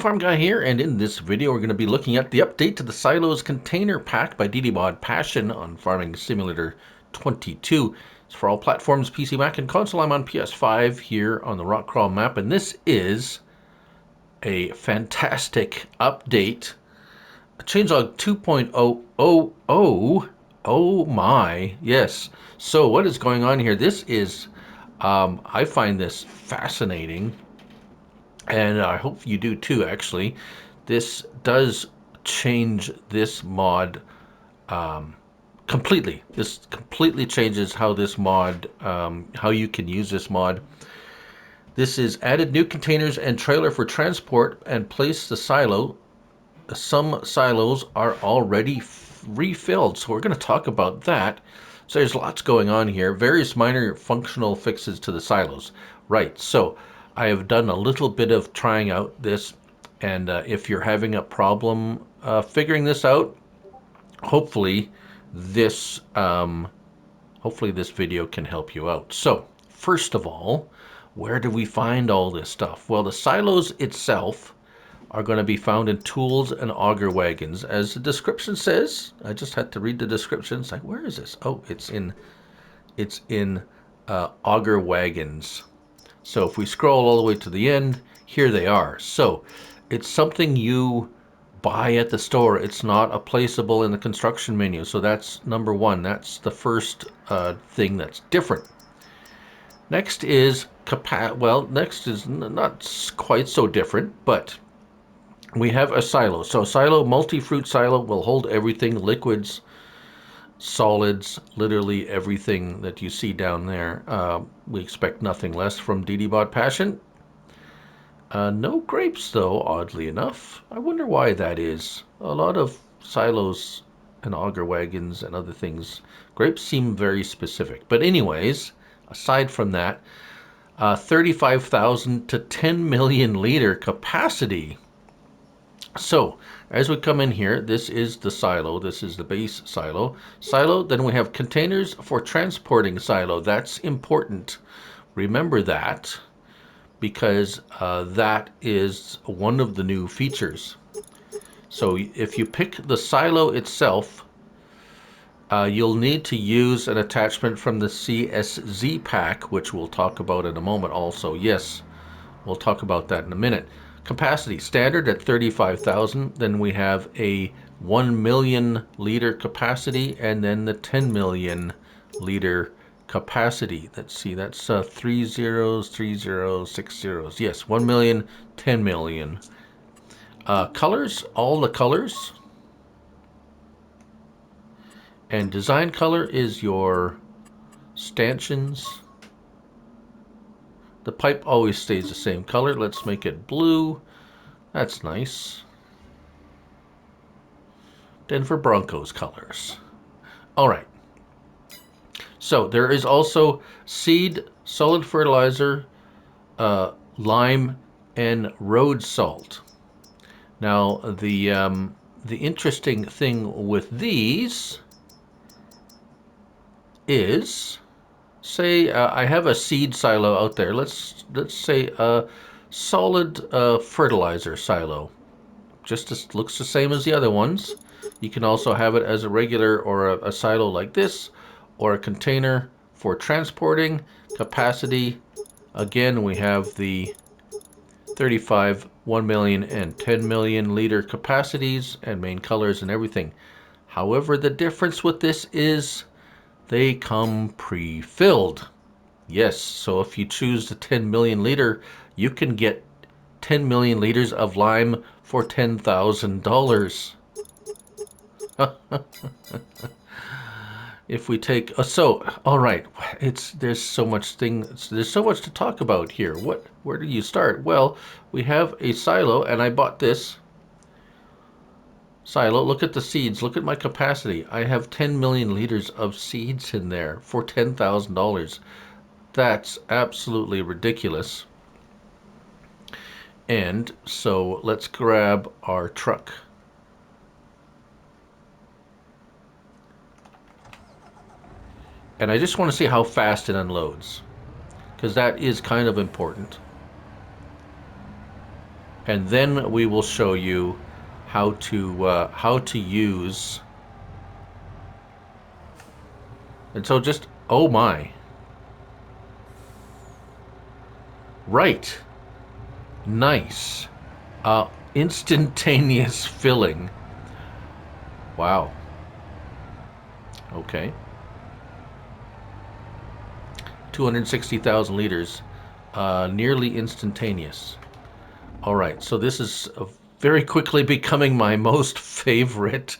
Farm Guy here, and in this video we're going to be looking at the update to the Silos Container Pack by ModPassion on Farming Simulator 22. It's for all platforms, PC, Mac, and console. I'm on PS5 here on the Rock Crawl map, and this is a fantastic update. Changelog 2.000. Oh my, yes. So what is going on here? This is, I find this fascinating. And I hope you do too, actually. This does change this mod completely. This completely changes how this mod, how you can use this mod. This is added new containers and trailer for transport and place the silo. Some silos are already refilled, so we're going to talk about that. So there's lots going on here. Various minor functional fixes to the silos. Right, so I have done a little bit of trying out this, and if you're having a problem figuring this out, hopefully this video can help you out. So first of all, where do we find all this stuff? Well, the silos itself are going to be found in tools and auger wagons, as the description says. I just had to read the description. It's like, where is this? Oh, it's in auger wagons. So if we scroll all the way to the end, here they are. So it's something you buy at the store. It's not a placeable in the construction menu. So that's number one. That's the first thing that's different. Next is next is not quite so different, but we have a silo. So silo, multi-fruit silo, will hold everything, liquids, solids, literally everything that you see down there. We expect nothing less from ModPassion. No grapes, though, oddly enough. I wonder why that is. A lot of silos and auger wagons and other things, grapes seem very specific. But anyways, aside from that, 35,000 to 10 million liter capacity. So, as we come in here, this is the silo. This is the base silo. Then we have containers for transporting silo. That's important. Remember that, because that is one of the new features. So if you pick the silo itself, you'll need to use an attachment from the CSZ pack, which we'll talk about in a moment also. Yes, we'll talk about that in a minute. Capacity standard at 35,000. Then we have a 1 million liter capacity, and then the 10 million liter capacity. Let's see, that's 3 zeros, 3 zeros, 6 zeros. Yes, 1 million, 10 million. Colors, all the colors. And design color is your stanchions. The pipe always stays the same color. Let's make it blue. That's nice. Denver Broncos colors. All right. So there is also seed, solid fertilizer, lime, and road salt. Now the interesting thing with these is, say I have a seed silo out there. Let's say a solid fertilizer silo. Just looks the same as the other ones. You can also have it as a regular or a silo like this, or a container for transporting. Capacity, again, we have the 35, 1 million, and 10 million liter capacities and main colors and everything. However, the difference with this is they come pre-filled. Yes, so if you choose the 10 million liter, you can get 10 million liters of lime for $10,000. If we take all right, there's so much to talk about here. Where do you start? Well, we have a silo, and I bought this silo. Look at the seeds. Look at my capacity. I have 10 million liters of seeds in there for $10,000. That's absolutely ridiculous. And so let's grab our truck. And I just want to see how fast it unloads, because that is kind of important. and then we will show you how to use. And so just, oh my, right, nice, instantaneous filling. Wow. Okay. 260,000 liters, nearly instantaneous. All right, so this is very quickly becoming my most favorite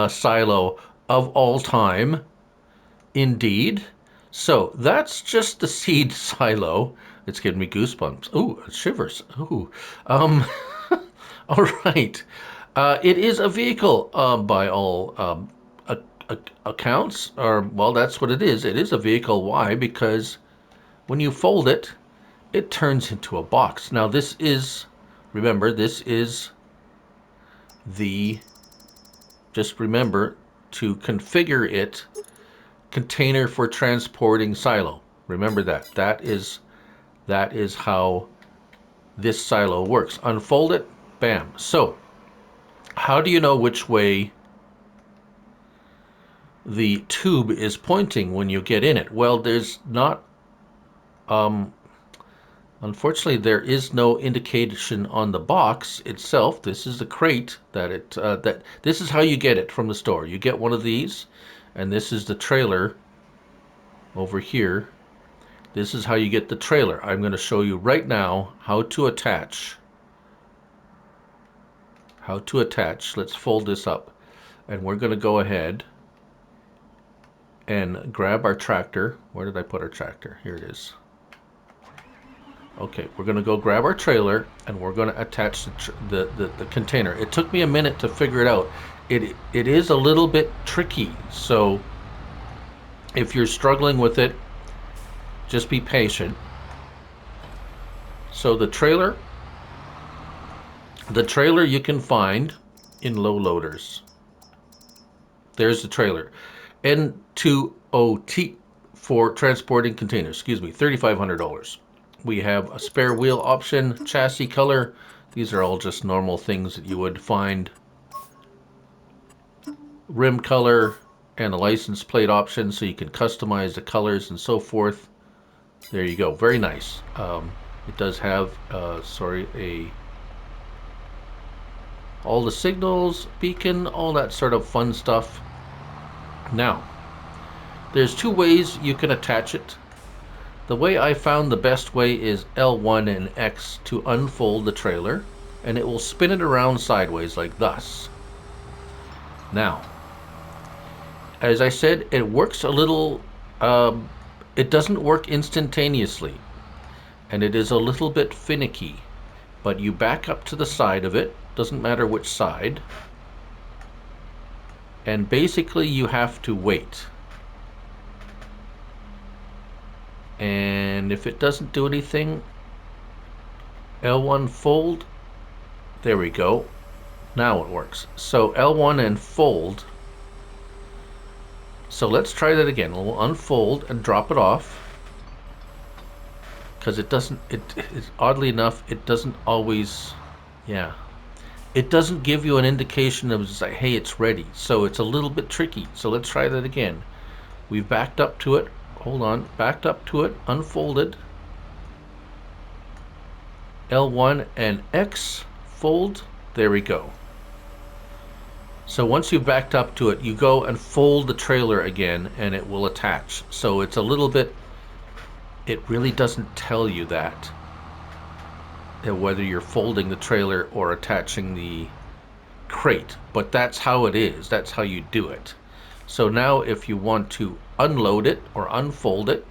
silo of all time. Indeed. So that's just the seed silo. It's giving me goosebumps. Ooh, shivers. Ooh. Um, all right. It is a vehicle by all accounts. Or, well, that's what it is. It is a vehicle. Why? Because when you fold it, it turns into a box. Now this is, remember, this is the, just remember to configure it, container for transporting silo. Remember that. That is how this silo works. Unfold it, bam. So how do you know which way the tube is pointing when you get in it? Well, there's not, unfortunately, there is no indication on the box itself. This is the crate that this is how you get it from the store. You get one of these, and this is the trailer over here. This is how you get the trailer. I'm going to show you right now how to attach. How to attach. Let's fold this up, and we're going to go ahead and grab our tractor. Where did I put our tractor? Here it is. Okay, we're going to go grab our trailer, and we're going to attach the container. It took me a minute to figure it out. It is a little bit tricky, so if you're struggling with it, just be patient. So the trailer you can find in low loaders. There's the trailer. N2OT for transporting containers. Excuse me, $3,500. We have a spare wheel option, chassis color. These are all just normal things that you would find. Rim color and a license plate option, so you can customize the colors and so forth. There you go. Very nice. It does have, all the signals, beacon, all that sort of fun stuff. Now, there's two ways you can attach it. The way I found the best way is L1 and X to unfold the trailer, and it will spin it around sideways like thus. Now, as I said, it works a little, it doesn't work instantaneously, and it is a little bit finicky, but you back up to the side of it, doesn't matter which side, and basically you have to wait. And if it doesn't do anything, L1 fold, there we go. Now it works. So L1 and fold. So let's try that again. We'll unfold and drop it off, because it doesn't, oddly enough, it doesn't always, yeah. It doesn't give you an indication of just like, hey, it's ready. So it's a little bit tricky. So let's try that again. We've backed up to it. Hold on, backed up to it, unfolded. L1 and X, fold, there we go. So once you've backed up to it, you go and fold the trailer again, and it will attach. So it's a little bit, it really doesn't tell you that, whether you're folding the trailer or attaching the crate, but that's how it is. That's how you do it. So now if you want to unload it or unfold it,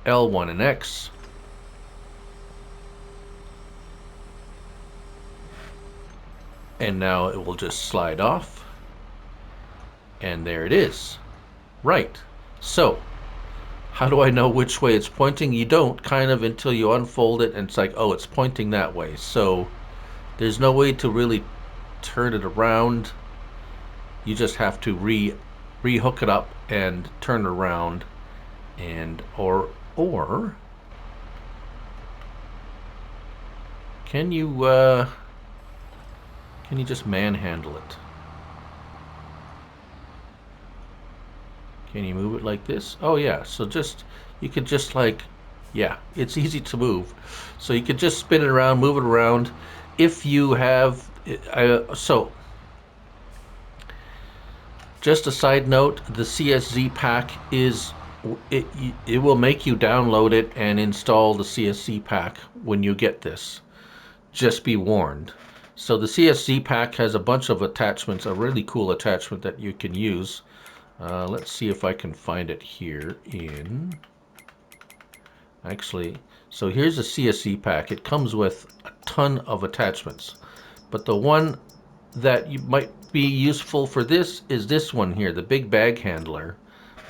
L1 and X, and now it will just slide off, and there it is. Right. So how do I know which way it's pointing? You don't, kind of, until you unfold it and it's like, oh, it's pointing that way. So there's no way to really turn it around. You just have to rehook it up and turn it around, and or Can you just manhandle it? Can you move it like this? Oh yeah, so just, you could just like, yeah, it's easy to move. So you could just spin it around, move it around. If you have, so just a side note, the CSZ pack is, it, it will make you download it and install the CSZ pack when you get this. Just be warned. So the CSZ pack has a bunch of attachments, a really cool attachment that you can use. Let's see if I can find it here in... Actually, so here's a CSZ pack. It comes with a ton of attachments. But the one that you might be useful for this is this one here, the big bag handler.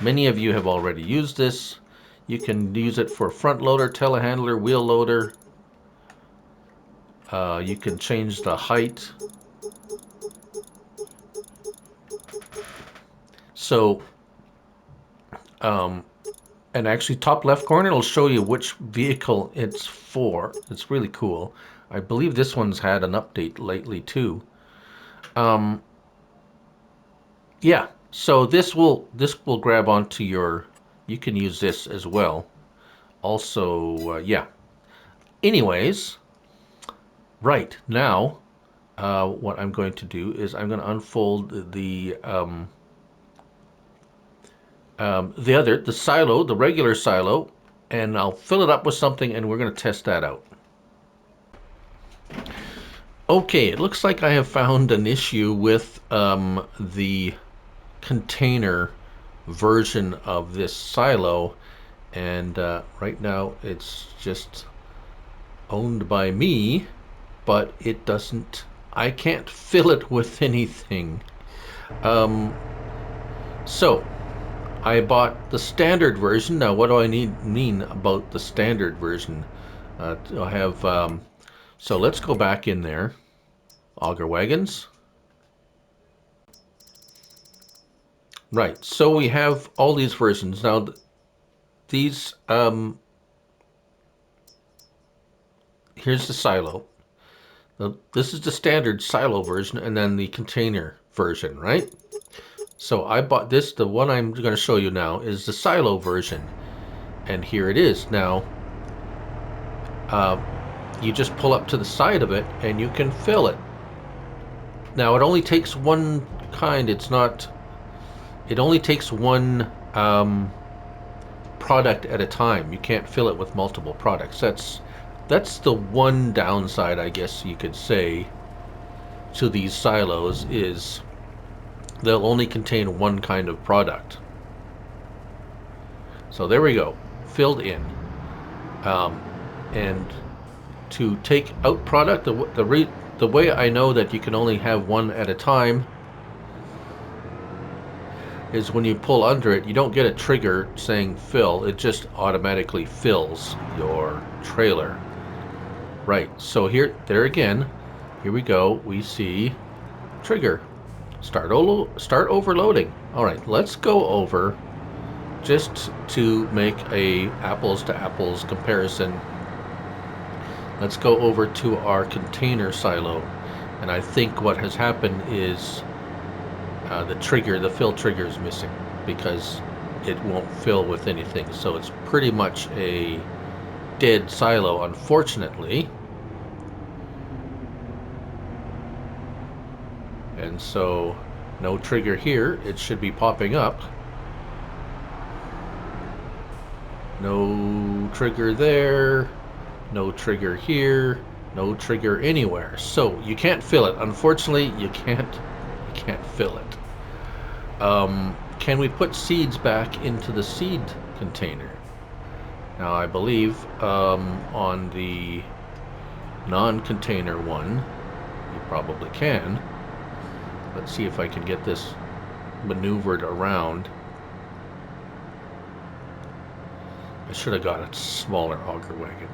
Many of you have already used this. You can use it for front loader, telehandler, wheel loader. You can change the height. So, and actually top left corner it'll show you which vehicle it's for. It's really cool. I believe this one's had an update lately too. Yeah, so this will grab onto your, you can use this as well. Also, yeah. Anyways, right now, what I'm going to do is I'm going to unfold the silo, the regular silo, and I'll fill it up with something, and we're going to test that out. Okay, it looks like I have found an issue with the container version of this silo, and right now it's just owned by me, but it doesn't, I can't fill it with anything. So I bought the standard version. Now what do I mean about the standard version? I have so let's go back in there, auger wagons. Right, so we have all these versions. Now these, here's the silo. This is the standard silo version, and then the container version, right? So I bought this, the one I'm going to show you now is the silo version. And here it is. Now, you just pull up to the side of it and you can fill it. Now it only takes one kind, it only takes one product at a time. You can't fill it with multiple products. That's the one downside, I guess you could say, to these silos, is they'll only contain one kind of product. So there we go, filled in. And to take out product, the way I know that you can only have one at a time is when you pull under it, you don't get a trigger saying fill, it just automatically fills your trailer. Right, so there again, here we go, we see trigger, start overloading. All right, let's go over, just to make a apples to apples comparison. Let's go over to our container silo, and I think what has happened is the fill trigger is missing because it won't fill with anything. So it's pretty much a dead silo, unfortunately. And so no trigger here. It should be popping up. No trigger there. No trigger here. No trigger anywhere. So you can't fill it. Unfortunately, you can't fill it. Can we put seeds back into the seed container? Now I believe on the non-container one you probably can. Let's see if I can get this maneuvered around. I should have got a smaller auger wagon.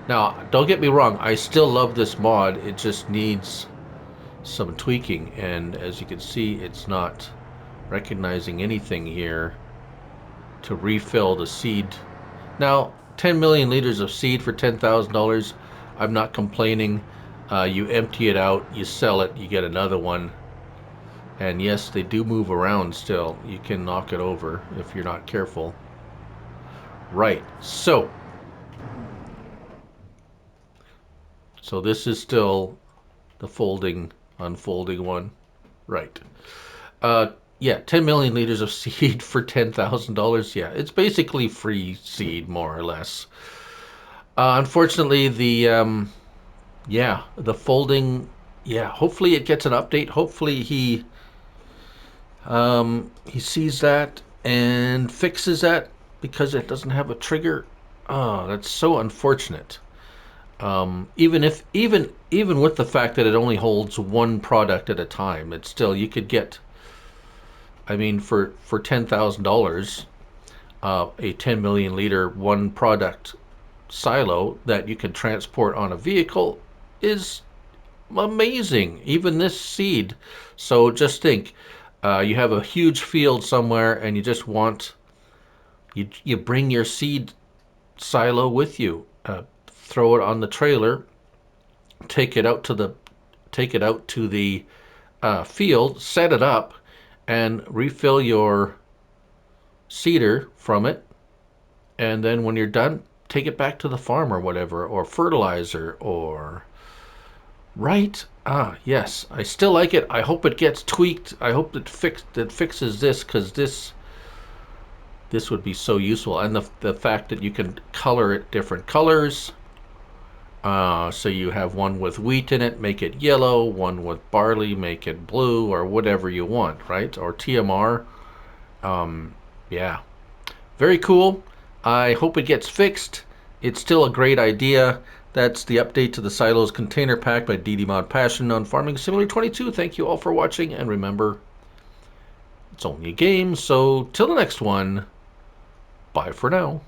Now don't get me wrong, I still love this mod, it just needs some tweaking, and as you can see it's not recognizing anything here to refill the seed. Now 10 million liters of seed for $10,000. I'm not complaining. You empty it out, you sell it, you get another one. And yes, they do move around still. You can knock it over if you're not careful. Right. So this is still the folding, unfolding one. Right. Yeah, 10 million liters of seed for $10,000. Yeah, it's basically free seed, more or less. Unfortunately, the folding, yeah, hopefully it gets an update. Hopefully he sees that and fixes that because it doesn't have a trigger. Oh, that's so unfortunate. Even with the fact that it only holds one product at a time, it's still you could get. I mean, for $10,000, a 10 million liter one product silo that you can transport on a vehicle is amazing. Even this seed. So just think, you have a huge field somewhere, and you just want you bring your seed silo with you. Throw it on the trailer, take it out to the field, set it up, and refill your cedar from it. And then when you're done, take it back to the farm or whatever, or fertilizer, or right. Yes, I still like it. I hope it gets tweaked. I hope that fixes this, because this would be so useful. And the fact that you can color it different colors. So you have one with wheat in it, make it yellow. One with barley, make it blue, or whatever you want, right? Or TMR. Yeah, very cool. I hope it gets fixed. It's still a great idea. That's the update to the Silos Container Pack by ModPassion on Farming Simulator 22. Thank you all for watching, and remember, it's only a game, so till the next one, bye for now.